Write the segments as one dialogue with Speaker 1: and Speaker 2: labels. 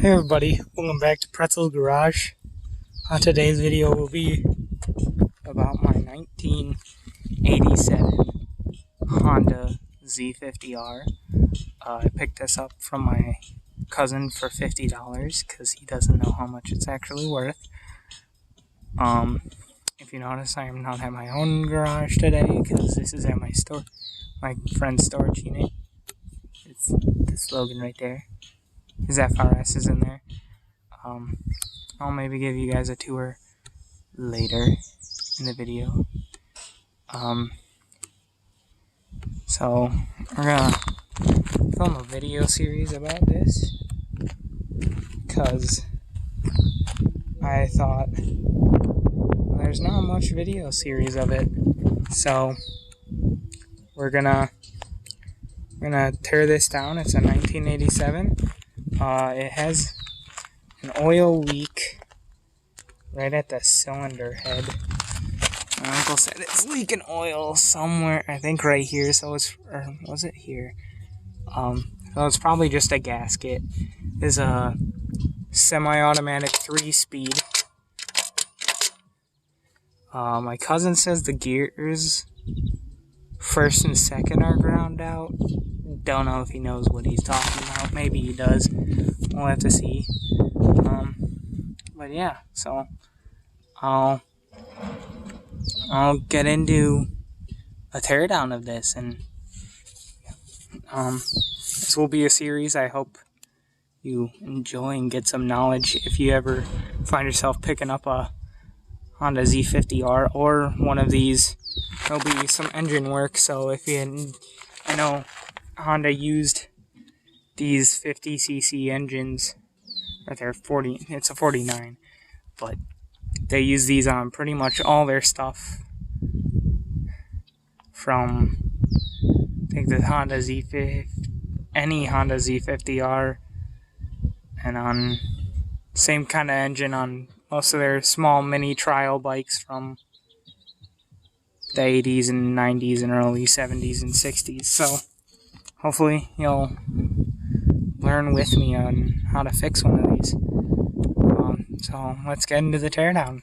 Speaker 1: Hey everybody, welcome back to Pretzel's Garage. Today's video will be about my 1987 Honda Z50R. I picked this up from my cousin for $50 because he doesn't know how much it's actually worth. If you notice, I am not at my own garage today because this is at my store, my friend's storage unit. It's the slogan right there. His FRS is in there. I'll maybe give you guys a tour later in the video. So we're gonna film a video series about this because I thought there's not much video series of it, so we're gonna tear this down. It's a 1987. It has an oil leak right at the cylinder head. My uncle said it's leaking oil somewhere, I think right here, so it's, or was it here? So it's probably just a gasket. It's a semi-automatic 3-speed. My cousin says the gears first and second are ground out. Don't know if he knows what he's talking about. Maybe he does. We'll have to see. But yeah, so I'll get into a teardown of this, and this will be a series I hope you enjoy and get some knowledge. If you ever find yourself picking up a Honda Z50R or one of these, there'll be some engine work. So if you, I know Honda used these 50cc engines, or they're 40, it's a 49, but they use these on pretty much all their stuff, from I think the Honda Z50, any Honda Z50R, and on same kind of engine on most of their small mini trial bikes from the 80s and 90s and early 70s and 60s. So hopefully you'll learn with me on how to fix one of these. So let's get into the teardown.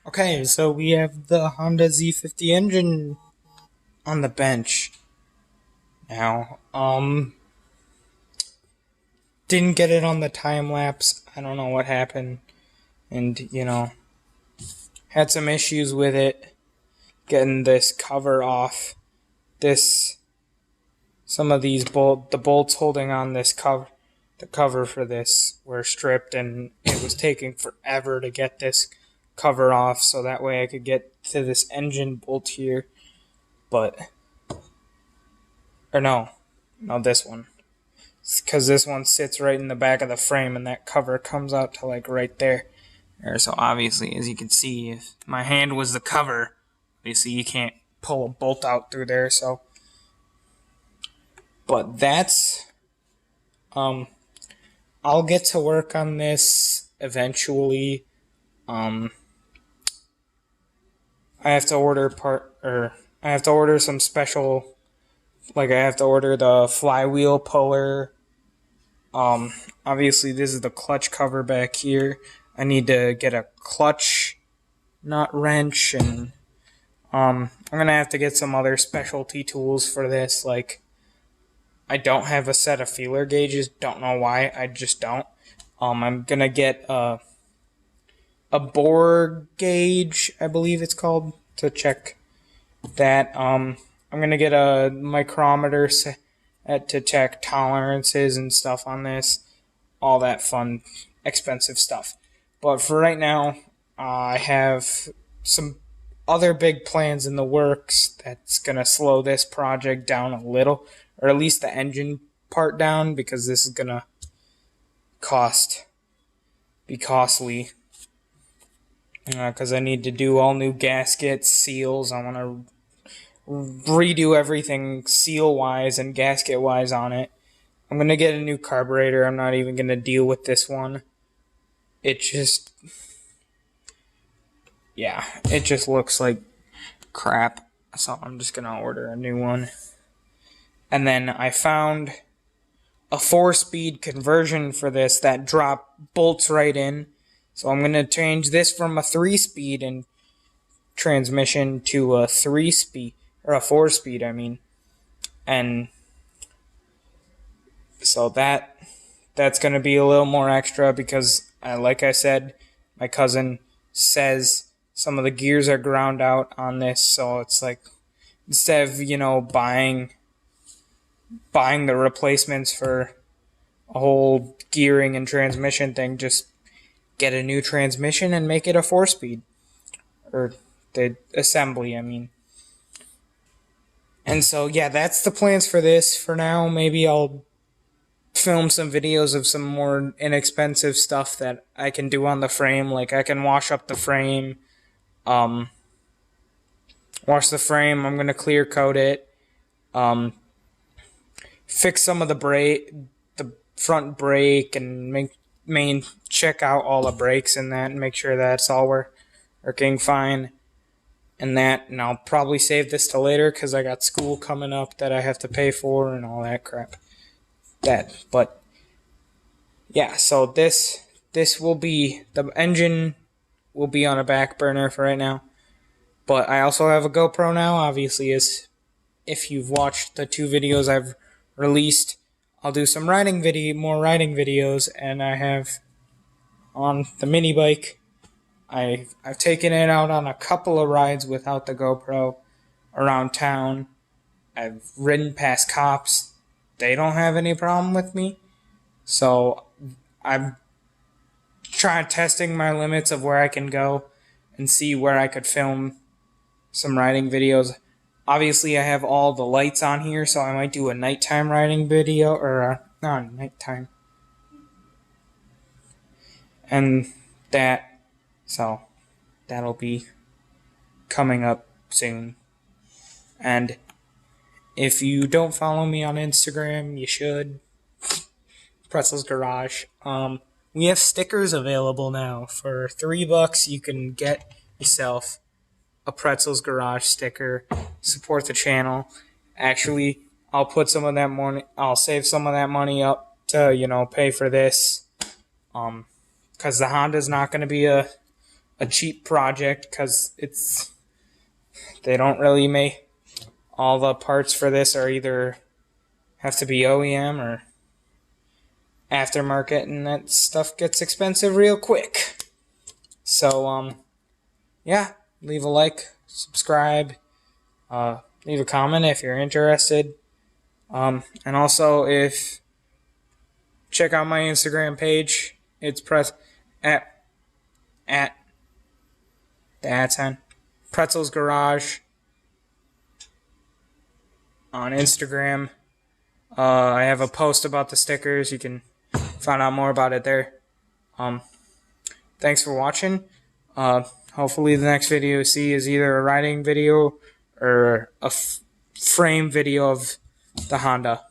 Speaker 1: Okay, so we have the Honda Z50 engine on the bench now. Didn't get it on the time lapse. I don't know what happened, and had some issues with it getting this cover off. Some of these the bolts holding on this cover, the cover for this, were stripped, and it was taking forever to get this cover off, so that way I could get to this engine bolt here. But no, this one, because this one sits right in the back of the frame, and that cover comes out to like right there. So obviously, as you can see, if my hand was the cover, obviously you can't pull a bolt out through there. So, but that's I'll get to work on this eventually. I have to order some special, like I have to order the flywheel puller. Obviously this is the clutch cover back here. I need to get a clutch nut wrench, and I'm gonna have to get some other specialty tools for this. Like, I don't have a set of feeler gauges. Don't know why. I just don't. I'm gonna get a bore gauge, I believe it's called, to check that. I'm gonna get a micrometer to check tolerances and stuff on this, all that fun, expensive stuff. But for right now, I have some other big plans in the works that's gonna slow this project down a little, or at least the engine part down, because this is gonna be costly. Because I need to do all new gaskets, seals. I want to redo everything seal-wise and gasket-wise on it. I'm going to get a new carburetor. I'm not even going to deal with this one. It just looks like crap. So I'm just going to order a new one. And then I found a 4-speed conversion for this that bolts right in. So I'm going to change this from a 3-speed and transmission to a 3-speed, or a 4-speed, I mean. And so that's going to be a little more extra because, like I said, my cousin says some of the gears are ground out on this. So it's like, instead of, buying the replacements for a whole gearing and transmission thing, just get a new transmission and make it a 4-speed. Or the assembly, I mean. And so, yeah, that's the plans for this. For now, maybe I'll film some videos of some more inexpensive stuff that I can do on the frame. Like, I can wash up the frame. I'm going to clear coat it. Fix some of the front brake, and check out all the brakes and that, and make sure that's all working fine. And I'll probably save this to later because I got school coming up that I have to pay for and all that crap. But yeah, so this will be, the engine will be on a back burner for right now. But I also have a GoPro now, obviously, as if you've watched the 2 videos I've released. I'll do some more riding videos, and I have on the mini bike. I've taken it out on a couple of rides without the GoPro around town. I've ridden past cops. They don't have any problem with me. So I'm testing my limits of where I can go and see where I could film some riding videos. Obviously, I have all the lights on here, so I might do a nighttime riding video, or not nighttime. And so that'll be coming up soon. And if you don't follow me on Instagram, you should. Pretzel's Garage. We have stickers available now. For $3, you can get yourself a Pretzel's Garage sticker. Support the channel. Actually, I'll put some of that money. I'll save some of that money up to pay for this. Because the Honda's not going to be a cheap project, because they don't really make all the parts for this are either have to be OEM or aftermarket, and that stuff gets expensive real quick. So yeah, leave a like, subscribe, leave a comment if you're interested, and also check out my Instagram page. It's at Pretzel's Garage on Instagram. I have a post about the stickers. You can find out more about it there. Thanks for watching. Hopefully the next video you see is either a riding video or a frame video of the Honda.